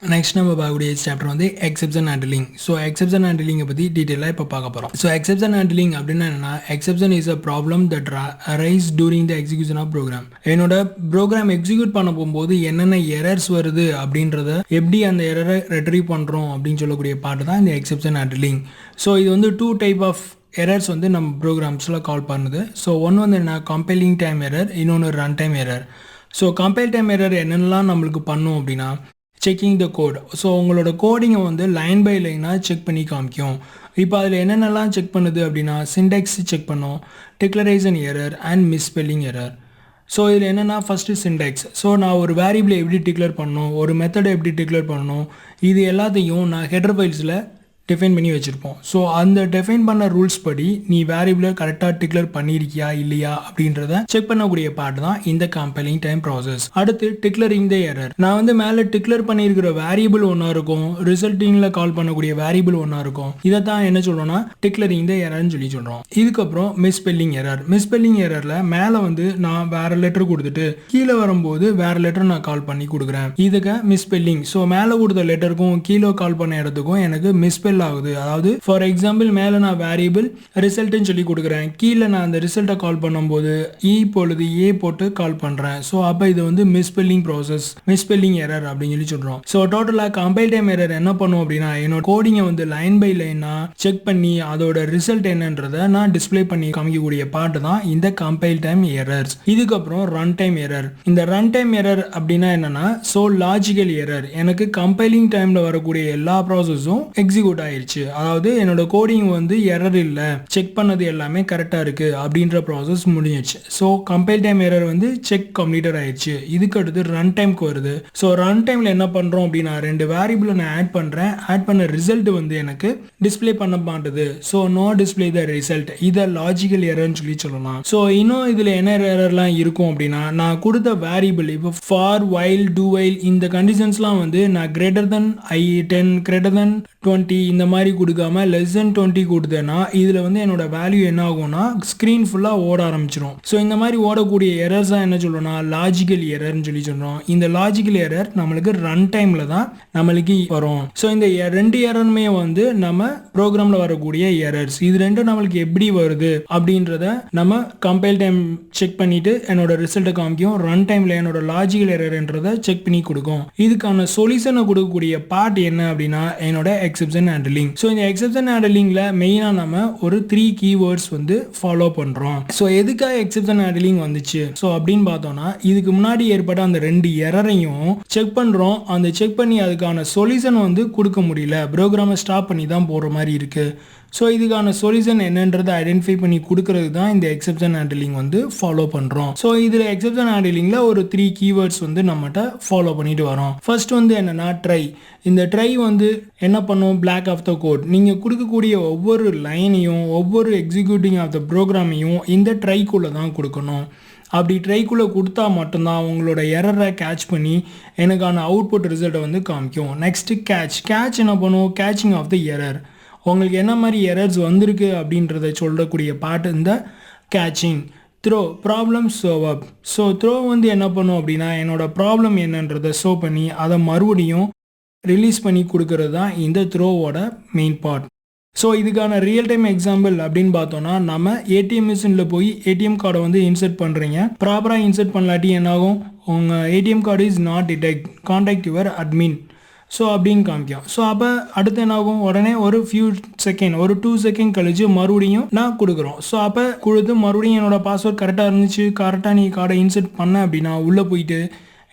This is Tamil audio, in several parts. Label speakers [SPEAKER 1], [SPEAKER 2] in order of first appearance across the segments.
[SPEAKER 1] Next நம்ம பார்க்கக்கூடிய சாப்டர் வந்து எக்ஸெப்ஷன் ஹேண்ட்லிங். ஸோ எக்ஸெப்ஷன் ஹேண்ட்லிங்கை பற்றி டீட்டெயிலாக இப்போ பார்க்க போகிறோம். ஸோ எக்ஸெப்ஷன் ஹேண்ட்லிங் அப்படின்னா என்னன்னா, exception is a problem that arise during the execution of program. என்னோட ப்ரோக்ராம் எக்ஸிக்யூட் பண்ண போகும்போது என்னென்ன எரர்ஸ் வருது அப்படின்றத எப்படி அந்த எரரை ரெட்ரீவ் பண்ணுறோம் அப்படின்னு சொல்லக்கூடிய பாட்டு தான் இந்த எக்ஸெப்ஷன் ஹேண்ட்லிங். ஸோ இது வந்து 2 டைப் ஆஃப் எரர்ஸ் வந்து நம்ம ப்ரோக்ராம்ஸில் கால் பண்ணுது. ஸோ ஒன்று வந்து என்ன, கம்பைலிங் டைம் எரர், இன்னொன்று run time error. So compile time error என்னென்னலாம் நம்மளுக்கு பண்ணும் அப்படின்னா, செக்கிங் த கோட். ஸோ உங்களோட கோடிங்கை வந்து லைன் பை லைனாக செக் பண்ணி காமிக்கும். இப்போ அதில் என்னென்னலாம் செக் பண்ணுது அப்படின்னா, சின்டெக்ஸ் செக் பண்ணும், declaration error and misspelling error. So இதில் என்னென்னா, ஃபஸ்ட்டு சின்டெக்ஸ். ஸோ நான் ஒரு வேரியபிளை எப்படி டிக்ளேர் பண்ணணும், ஒரு மெத்தடை எப்படி டிக்ளேர் பண்ணணும், இது எல்லாத்தையும் நான் ஹெடர் ஃபைல்ஸில் டிஃபைன் பண்ணி வச்சுருப்போம். ஸோ அந்த டிஃபைன் பண்ண ரூல்ஸ் படி நீ வேரியபிளை கரெக்டாக டிக்ளேர் பண்ணியிருக்கியா இல்லையா அப்படின்றத செக் பண்ணக்கூடிய பார்ட் தான் இந்த கம்பைலிங் டைம் ப்ராசஸ். அடுத்து டிக்ளரிங் த எரர். நான் வந்து மேலே டிக்ளேர் பண்ணியிருக்கிற வேரியபிள் ஒன்றா இருக்கும், ரிசல்ட்டிங்கில் கால் பண்ணக்கூடிய வேரியபிள் ஒன்றா இருக்கும். இதை தான் என்ன சொல்கிறோம்னா டிக்ளரிங் த எரர்னு சொல்லி சொல்கிறோம். இதுக்கப்புறம் மிஸ்ஸ்பெல்லிங் எரர். மிஸ்ஸ்பெல்லிங் எரரில் மேலே வந்து நான் வேறு லெட்டர் கொடுத்துட்டு கீழே வரும்போது வேறு லெட்டர் நான் கால் பண்ணி கொடுக்குறேன். இதுக்கு மிஸ்ஸ்பெல்லிங். ஸோ மேலே கொடுத்த லெட்டருக்கும் கீழே கால் பண்ண இடத்துக்கும் எனக்கு மிஸ்ஸ்பெல் ஆகுது. அதாவது ஃபார் எக்ஸாம்பிள் மேலே நான் வேரியபிள் ரிசல்ட்னு சொல்லி கொடுக்குறேன், கீழே நான் அந்த ரிசல்ட்டை கால் பண்ணும்போது பொழுது ஏ போட்டு கால் பண்ணுறேன். ஸோ அப்போ இது வந்து மிஸ்ஸ்பெல்லிங் ப்ராசஸ், மிஸ்ஸ்பெல்லிங் எரர் அப்படின்னு சொல்லி சொல்கிறோம். ஸோ டோட்டலாக கம்பைல் டைம் எரர் என்ன பண்ணும் அப்படின்னா, என்னோட கோடிங்கை வந்து லைன் பை லைனாக செக் பண்ணி அதோட ரிசல்ட் என்னன்றதை நான் டிஸ்பிளே பண்ணி காமிக்கக்கூடிய பாட்டு தான் இந்த கம்பைல் டைம் எரர்ஸ். இதுக்கப்புறம் ரன் டைம் எரர். இந்த ரன் டைம் எரர் அப்படின்னா என்னன்னா, ஸோ லாஜிக்கல் எரர். எனக்கு கம்பைலிங் டைமில் வரக்கூடிய எல்லா ப்ராசஸும் எக்ஸிக்யூட் ஆயிடுச்சு. அதாவது என்னோட கோடிங் வந்து எரர் இல்லை, செக் பண்ணது எல்லாமே கரெக்டாக இருக்குது அப்படின்ற ப்ராசஸ் முடிஞ்சிச்சு. ஸோ கம்பைல் டைம் எரர் வந்து செக் கம்ப்ளீட்டட் ஆயிடுச்சு. இதுக்கு அடுத்து ரன் டைம்க்கு வருது. ஸோ ரன் டைமில் என்ன பண்ணுறோம் அப்படின்னா, 2 வேரியபிளை நான் ஆட் பண்ணுறேன். ஆட் பண்ண ரிசல்ட் வந்து எனக்கு டிஸ்பிளே பண்ண மாட்டுது. So no display the result. இதை லாஜிக்கல் எரர்னு சொல்லலாம். ஸோ இன்னும் இதில் என்ன எரர்லாம் இருக்கும் அப்படின்னா, நான் கொடுத்த வேரியபிள் இப்போ ஃபார் வைல் டூ வைல் இந்த கண்டிஷன்ஸ்லாம் வந்து நான் கிரேட்டர் தென் 10 கிரேட்டர் தென் 20 இந்த மாதிரி கொடுக்காம லெஸ் தென் 20 கொடுத்தேன்னா இதில் வந்து என்னோட வேல்யூ என்ன ஆகும்னா ஸ்க்ரீன் ஃபுல்லாக ஓட ஆரம்பிச்சிடும். ஸோ இந்த மாதிரி ஓடக்கூடிய எரர்ஸ் தான் என்ன சொல்கிறோம்னா லாஜிக்கல் எரர்னு சொல்லி சொல்கிறோம். இந்த லாஜிக்கல் எரர் நம்மளுக்கு ரன் டைமில் தான் நம்மளுக்கு வரும். ஸோ இந்த 2 எரருமே வந்து நம்ம ப்ரோக்ராமில் வரக்கூடிய எரர்ஸ். இது ரெண்டும் நம்மளுக்கு எப்படி வருது அப்படின்றத நம்ம கம்பைல் டைம் செக் பண்ணிட்டு என்னோட ரிசல்ட்டை காமிக்கும். ரன் டைமில் என்னோட லாஜிக்கல் எரர்ன்றதை செக் பண்ணி கொடுக்கும். இதுக்கான சொல்யூஷனை கொடுக்கக்கூடிய பார்ட் என்ன அப்படின்னா என்னோட எக்ஸெப்ஷன் ஹேண்ட்லிங். ஸோ இந்த எக்ஸெப்ஷன் ஹேண்ட்லிங்ல மெயினாக நம்ம ஒரு 3 கீவேர்ட்ஸ் வந்து ஃபாலோ பண்ணுறோம். ஸோ எதுக்காக எக்ஸெப்ஷன் ஹேண்ட்லிங் வந்துச்சு ஸோ அப்படின்னு பார்த்தோம்னா, இதுக்கு முன்னாடி ஏற்பட்ட அந்த 2 எரரையும் செக் பண்ணுறோம். அந்த செக் பண்ணி அதுக்கான சொல்யூஷன் வந்து கொடுக்க முடியல, ப்ரோக்ராமை ஸ்டாப் பண்ணி தான் போகிற மாதிரி இருக்கு. ஸோ இதுக்கான சொல்யூஷன் என்னன்றதை ஐடென்டிஃபை பண்ணி கொடுக்கறது தான் இந்த எக்ஸெப்ஷன் ஹேண்ட்லிங் வந்து ஃபாலோ பண்ணுறோம். ஸோ இதில் எக்ஸெப்ஷன் ஹேண்ட்லிங்கில் ஒரு 3 கீவேர்ட்ஸ் வந்து நம்மகிட்ட ஃபாலோ பண்ணிட்டு வரோம். ஃபர்ஸ்ட் வந்து என்னன்னா ட்ரை. இந்த ட்ரை வந்து என்ன பண்ணும், பிளாக் ஆஃப் த கோட். நீங்கள் கொடுக்கக்கூடிய ஒவ்வொரு லைனையும் ஒவ்வொரு எக்ஸிக்யூட்டிங் ஆஃப் த ப்ரோக்ராமையும் இந்த ட்ரைக்குள்ளே தான் கொடுக்கணும். அப்படி ட்ரைக்குள்ளே கொடுத்தா மட்டும்தான் உங்களோட எரரை கேட்ச் பண்ணி எனக்கான அவுட்புட் ரிசல்ட்டை வந்து காமிக்கும். நெக்ஸ்ட்டு கேட்ச் என்ன பண்ணும், கேட்சிங் ஆஃப் த எரர். உங்களுக்கு என்ன மாதிரி எரர்ஸ் வந்திருக்கு அப்படின்றத சொல்லக்கூடிய பார்ட் இந்த கேட்சிங். த்ரோ, ப்ராப்ளம் சர்வ் அப். ஸோ த்ரோ வந்து என்ன பண்ணும் அப்படின்னா என்னோட ப்ராப்ளம் என்னன்றதை ஷோ பண்ணி அதை மறுபடியும் ரிலீஸ் பண்ணி கொடுக்கறது தான் இந்த த்ரோவோட மெயின் பார்ட். ஸோ இதுக்கான ரியல் டைம் எக்ஸாம்பிள் அப்படின்னு பார்த்தோன்னா, நம்ம ஏடிஎம் மிஷினில் போய் ஏடிஎம் கார்டை வந்து இன்சர்ட் பண்ணுறீங்க. ப்ராப்பராக இன்சர்ட் பண்ணலாட்டி என்னாகும், உங்கள் ATM card is not detect, contact your admin. So அப்படின்னு காமிக்கும். ஸோ அப்போ அடுத்து என்னாகும், உடனே ஒரு ஒரு 2 செகண்ட் கழிச்சு மறுபடியும் நான் கொடுக்குறோம். ஸோ அப்போ கொடுத்து மறுபடியும் என்னோட பாஸ்வேர்ட் கரெக்டாக இருந்துச்சு, கரெக்டாக நீ கார்டை இன்சர்ட் பண்ண அப்படின்னா உள்ளே போயிட்டு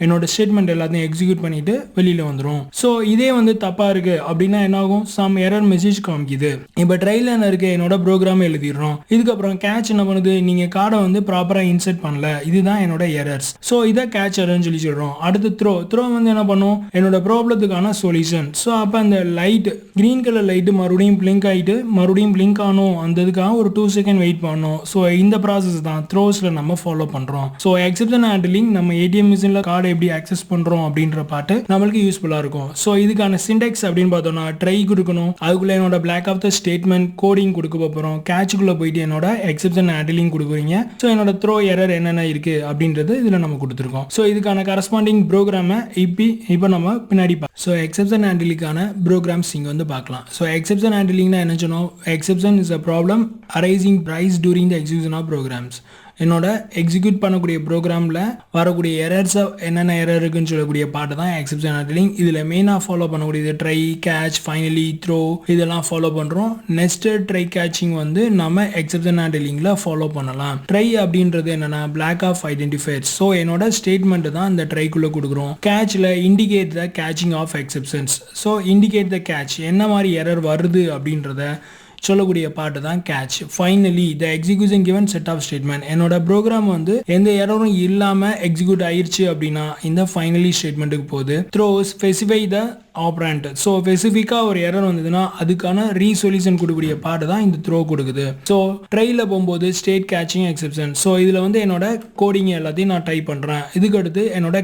[SPEAKER 1] என்னோட ஸ்டேட்மெண்ட் எல்லாத்தையும் எக்ஸிக்யூட் பண்ணிட்டு வெளியில் வந்துடும். ஸோ இதே வந்து தப்பாக இருக்குது அப்படின்னா என்னாகும், சம் எரர் மெசேஜ் காமிக்குது. இப்போ ட்ரையில் என்ன இருக்குது, என்னோட ப்ரோக்ராம் எழுதிடுறோம். இதுக்கப்புறம் கேட்ச் என்ன பண்ணுது, நீங்கள் கார்டை வந்து ப்ராப்பராக இன்சர்ட் பண்ணல, இதுதான் என்னோட எரர்ஸ். ஸோ இதை கேட்ச் எரர்னு சொல்லி சொல்கிறோம். அடுத்து த்ரோ வந்து என்ன பண்ணும், என்னோட ப்ராப்ளத்துக்கான சொல்யூஷன். ஸோ அப்போ அந்த லைட் கிரீன் கலர் லைட்டு மறுபடியும் பிளிங்க் ஆகிட்டு மறுபடியும் பிளிங்க் ஆகணும், அந்த இதுக்காக ஒரு 2 செகண்ட் வெயிட் பண்ணணும். ஸோ இந்த ப்ராசஸ் தான் த்ரோஸில் நம்ம ஃபாலோ பண்ணுறோம். ஸோ எக்ஸெப்ஷன் ஹேண்ட்லிங் நம்ம ஏடிஎம் மிஷினில் கார்டு கார்டை எப்படி ஆக்சஸ் பண்றோம் அப்படின்ற பாட்டு நம்மளுக்கு யூஸ்ஃபுல்லா இருக்கும். ஸோ இதுக்கான சிண்டெக்ஸ் அப்படின்னு பார்த்தோம்னா ட்ரை கொடுக்கணும், அதுக்குள்ள என்னோட block of the statement coding கொடுக்க போறோம், கேட்சுக்குள்ள போயிட்டு என்னோட எக்ஸெப்ஷன் ஹேண்ட்லிங் கொடுக்குறீங்க. ஸோ என்னோட த்ரோ எரர் என்னென்ன இருக்கு அப்படின்றது இதுல நம்ம கொடுத்துருக்கோம். ஸோ இதுக்கான கரஸ்பாண்டிங் ப்ரோக்ராமை இப்போ நம்ம பின்னாடி ஸோ எக்ஸெப்ஷன் ஹேண்ட்லிங்கான ப்ரோக்ராம்ஸ் இங்க வந்து பார்க்கலாம். ஸோ எக்ஸெப்ஷன் ஹேண்ட்லிங்னா என்ன சொன்னோம், exception is a problem arising rise during the execution of programs. என்னோட எக்ஸிக்யூட் பண்ணக்கூடிய ப்ரோக்ராமில் வரக்கூடிய எரர்ஸை என்னென்ன எரர் இருக்குன்னு சொல்லக்கூடிய பாட்டு தான் எக்ஸெப்ஷன் ஹேண்ட்லிங். இதில் மெயினாக ஃபாலோ பண்ணக்கூடியது ட்ரை, கேட்ச், ஃபைனலி, த்ரோ இதெல்லாம் ஃபாலோ பண்ணுறோம். நெஸ்டட் ட்ரை கேட்சிங் வந்து நம்ம எக்ஸெப்ஷன் ஹேண்ட்லிங்கில் ஃபாலோ பண்ணலாம். ட்ரை அப்படின்றது என்னென்னா பிளாக் ஆஃப் ஐடென்டிஃபையர்ஸ். ஸோ என்னோட ஸ்டேட்மெண்ட் தான் இந்த ட்ரைக்குள்ளே கொடுக்குறோம். கேட்சில் indicate the catching of exceptions. So indicate the catch, என்ன மாதிரி எரர் வருது அப்படின்றத சொல்லக்கூடிய பாட்டு தான் catch. Finally the execution given set of statement. என்னோட ப்ரோக்ராம் வந்து எந்த எரரும் இல்லாமல் எக்ஸிக்யூட் ஆயிடுச்சு அப்படின்னா இந்த ஃபைனலி ஸ்டேட்மெண்ட்டுக்கு போகுது. த்ரோ ஸ்பெசிஃபை த ஆப்ரண்ட். ஸோ ஸ்பெசிஃபிக்காக ஒரு எரர் வந்ததுன்னா அதுக்கான ரீசொல்யூஷன் கொடுக்கக்கூடிய பாட்டு தான் இந்த த்ரோ கொடுக்குது. ஸோ ட்ரையில் போகும்போது ஸ்டேட் கேட்சிங் எக்ஸெப்ஷன். ஸோ இதில் வந்து என்னோட கோடிங் எல்லாத்தையும் நான் டைப் பண்ணுறேன். இதுக்கு அடுத்து என்னோட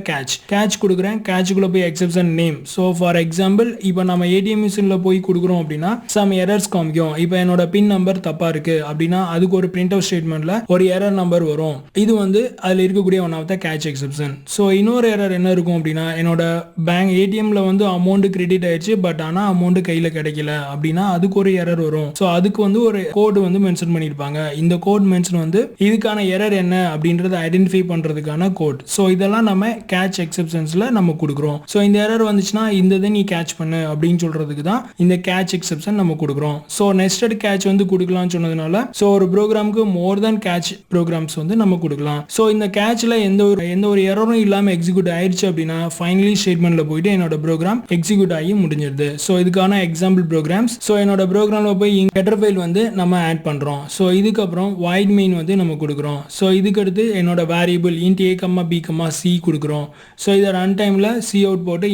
[SPEAKER 1] கேட்ச் கொடுக்குறேன். கேட்சுக்குள்ளே போய் exception name. So for example இப்போ நம்ம ஏடிஎம் மிஷினில் போய் கொடுக்குறோம் அப்படின்னா சம் எரர்ஸ் காமிக்கும். இப்போ என்னோட பின் நம்பர் தப்பா இருக்கு அப்படின்னா அதுக்கு ஒரு பிரிண்ட் அவுட் ஸ்டேட்மெண்ட்ல ஒரு எரர் நம்பர் வரும். இது வந்து அதில் இருக்கக்கூடிய one of the catch exception. So இன்னொரு எரர் என்ன இருக்கும் அப்படின்னா என்னோட பேங்க் ஏடிஎம்ல வந்து அமௌண்ட் கிரெடிட் ஆயிடுச்சு பட் ஆனால் அமௌண்ட் கையில் கிடைக்கல அப்படின்னா அதுக்கு ஒரு எரர் வரும். ஸோ அதுக்கு வந்து ஒரு கோடு வந்து மென்ஷன் பண்ணியிருப்பாங்க. இந்த கோட் மென்ஷன் வந்து இதுக்கான எரர் என்ன அப்படின்றத ஐடென்டிஃபை பண்றதுக்கான கோட். ஸோ இதெல்லாம் நம்ம கேட்ச் எக்ஸெப்ஷன்ஸ்ல நம்ம கொடுக்குறோம். ஸோ இந்த எரர் வந்துச்சுன்னா இந்த இதை நீ கேட்ச் பண்ணு அப்படின்னு சொல்றதுக்கு தான் இந்த கேட்ச் எக்ஸெப்ஷன் நம்ம கொடுக்குறோம். ஸோ நெஸ்டட் கேட்ச் வந்து கொடுக்கலாம்னு சொன்னதுனால ஸோ ஒரு ப்ரோக்ராமுக்கு மோர் தென் கேட்ச் ப்ரோக்ராம்ஸ் வந்து நம்ம கொடுக்கலாம். ஸோ இந்த கேட்ச்ல எந்த ஒரு எரரும் இல்லாமல் எக்ஸிக்யூட் ஆயிடுச்சு அப்படின்னா ஃபைனலி ஸ்டேட்மெண்ட்ல போயிட்டு என்னோட ப்ரோக்ராம் எக்ஸிக்யூட் ஆகி முடிஞ்சிருது. ஸோ இதுக்கான எக்ஸாம்பிள் ப்ரோக்ராம்ஸ். ஸோ என்னோட ப்ரோக்ராம்ல போய் ஹெடர் ஃபைல் வந்து நம்ம ஆட் பண்றோம். ஸோ இதுக்கப்புறம் வாய்ட் மெயின் வந்து நம்ம கொடுக்குறோம். ஸோ இதுக்கு அடுத்து என்னோட variable int a, b, c கொடுக்குறோம். ஸோ இதை ரன் டைம்ல சி அவுட் போட்டு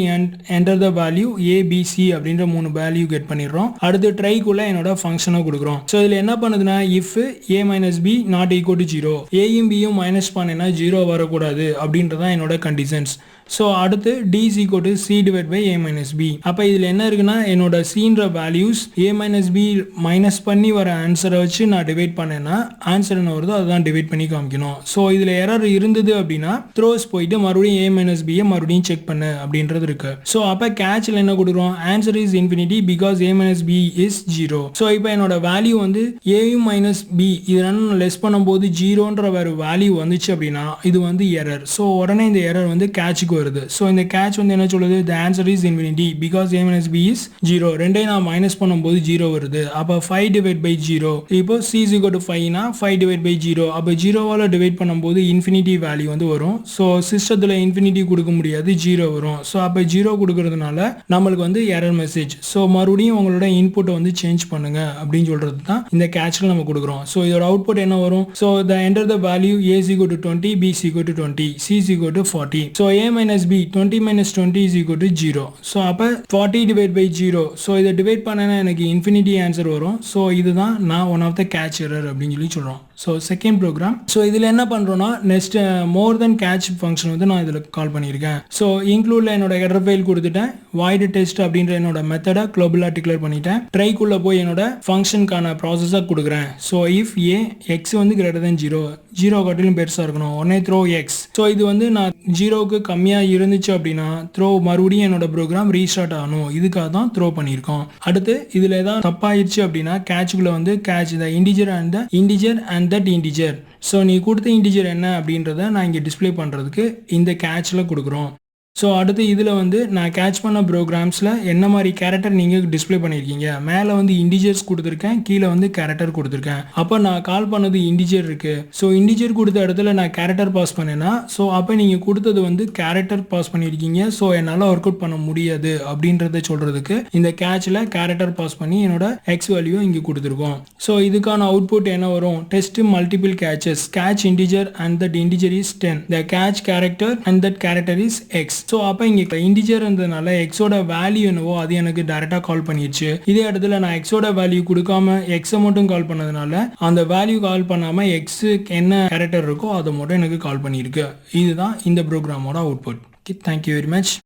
[SPEAKER 1] enter the value a, b, c அப்படின்ற 3 வேல்யூ கெட் பண்ணிடுறோம். அடுத்து ட்ரைக்குள்ள என்னோட ஃபங்க்ஷனை கொடுக்குறோம். ஸோ இதில் என்ன பண்ணுதுன்னா if a minus b not equal to 0, ஏயும் பியும் மைனஸ் பண்ணேன்னா 0 வரக்கூடாது அப்படின்றதான் என்னோட கண்டிஷன்ஸ். ஸோ அடுத்து d is equal to c divided by a minus b. அப்போ இதில் என்ன இருக்குன்னா என்னோட cன்ற values a minus b minus பண்ணி வர ஆன்சரை வச்சு நான் டிவைட் பண்ணேன்னா ஆன்சர் என்ன வருதோ அதுதான் டிவைட் பண்ணி காமிக்கணும். ஸோ இதில் எரர் இருந்தது அப்படின்னா த்ரோஸ் போயிட்டு மறுபடியும் a minus b மறுபடியும் செக் பண்ணு அப்படின்றது இருக்கு. ஸோ அப்போ கேட்சில் என்ன கொடுக்குறோம், answer is infinity because a minus b is 0. So இப்போ என்னோட வேல்யூ வந்து ஏயும் மைனஸ் b இதெல்லாம் லெஸ் பண்ணும்போது 0ன்ற வேறு வேல்யூ வந்துச்சு அப்படின்னா இது வந்து எரர். ஸோ உடனே இந்த எரர் வந்து கேட்சுக்கு வருது. சோ இந்த கேட்ச் வந்து என்ன சொல்லுது, the answer is infinity because a minus b is 0. ரெண்டே நான் மைனஸ் பண்ணும்போது 0 வருது. அப்ப 5 டிவைட் பை 0. இப்போ c is equal to 5 னா 5 டிவைட் பை 0. அப்ப 0 வால டிவைட் பண்ணும்போது இன்ஃபினிட்டி வேல்யூ வந்து வரும். சோ சிஸ்டத்துல இன்ஃபினிட்டி கொடுக்க முடியாது, 0 வரும். சோ அப்ப 0 கொடுக்கிறதுனால நம்மளுக்கு வந்து எரர் மெசேஜ். சோ மறுபடியும் உங்களோட இன்புட் வந்து சேஞ்ச் பண்ணுங்க அப்படின்னு சொல்றது தான் இந்த கேட்ச்ல நம்ம கொடுக்குறோம். சோ இதோட அவுட்புட் என்ன வரும், so the enter the value a is equal to 20, b is equal to 20, c is equal to 40. so a minus b 20 minus 20 is equal to 0. so அப்ப 40 divide by 0. so இதை டிவைட் பண்ணனா எனக்கு இன்ஃபினிட்டி ஆன்சர் வரும். so இதுதான் நான் one of the catch error அப்படின்னு சொல்லி சொல்றோம். So second program. ஸோ இதில் என்ன பண்ணுறோன்னா நெக்ஸ்ட் மோர் தென் கேட்ச் ஃபங்க்ஷன் வந்து நான் இதில் கால் பண்ணியிருக்கேன். ஸோ இன்க்ளூடில் என்னோட ஹெடர் ஃபைல் கொடுத்துட்டேன். வாய்ட் டெஸ்ட் அப்படின்ற என்னோட மெத்தடை குளோபலாக டிக்ளேர் பண்ணிட்டேன். ட்ரைக்குள்ளே போய் என்னோட ஃபங்க்ஷனுக்கான ப்ராசஸாக கொடுக்குறேன். ஸோ இஃப் ஏ எக்ஸ் வந்து கிரேட்டர் தென் 0, 0 காட்டிலும் பெருசாக இருக்கணும், உடனே த்ரோ எக்ஸ். ஸோ இது வந்து நான் 0க்கு கம்மியாக இருந்துச்சு அப்படின்னா த்ரோ மறுபடியும் என்னோட ப்ரோக்ராம் ரீஸ்டார்ட் ஆகணும். இதுக்காக தான் த்ரோ பண்ணியிருக்கோம். அடுத்து இதில் ஏதாவது தப்பாயிருச்சு அப்படின்னா கேட்சுக்குள்ளே வந்து catch the integer and that integer. So நீ கொடுத்த இன்டிஜர் என்ன அப்படின்றத நான் இங்கே டிஸ்பிளே பண்ணுறதுக்கு இந்த கேட்சில் கொடுக்குறோம். ஸோ அடுத்து இதில் வந்து நான் கேட்ச் பண்ண ப்ரோக்ராம்ஸில் என்ன மாதிரி கேரக்டர் நீங்கள் டிஸ்பிளே பண்ணியிருக்கீங்க, மேலே வந்து இன்டிஜர்ஸ் கொடுத்துருக்கேன், கீழே வந்து கேரக்டர் கொடுத்துருக்கேன். அப்போ நான் கால் பண்ணது இன்டிஜர் இருக்குது. ஸோ இன்டிஜர் கொடுத்த இடத்துல நான் கேரக்டர் பாஸ் பண்ணேன்னா ஸோ அப்போ நீங்கள் கொடுத்தது வந்து கேரக்டர் பாஸ் பண்ணியிருக்கீங்க, ஸோ என்னால் ஒர்க் அவுட் பண்ண முடியாது அப்படின்றத சொல்கிறதுக்கு இந்த கேட்சில் கேரக்டர் பாஸ் பண்ணி என்னோட எக்ஸ் வேல்யூ இங்கே கொடுத்துருக்கோம். ஸோ இதுக்கான அவுட்புட் என்ன வரும், test multiple catches, catch integer and that integer is 10, the catch character and that character is X. So அப்போ இங்கே இன்டிஜர் இருந்ததுனால எக்ஸோட வேல்யூ என்னவோ அது எனக்கு டைரெக்டாக கால் பண்ணிடுச்சு. இதே இடத்துல நான் எக்ஸோட வேல்யூ கொடுக்காம எக்ஸை மட்டும் கால் பண்ணதுனால அந்த வேல்யூ கால் பண்ணாமல் எக்ஸு என்ன கேரக்டர் இருக்கோ அதை மட்டும் எனக்கு கால் பண்ணியிருக்கு. இதுதான் இந்த ப்ரோக்ராமோட output. Thank you very much.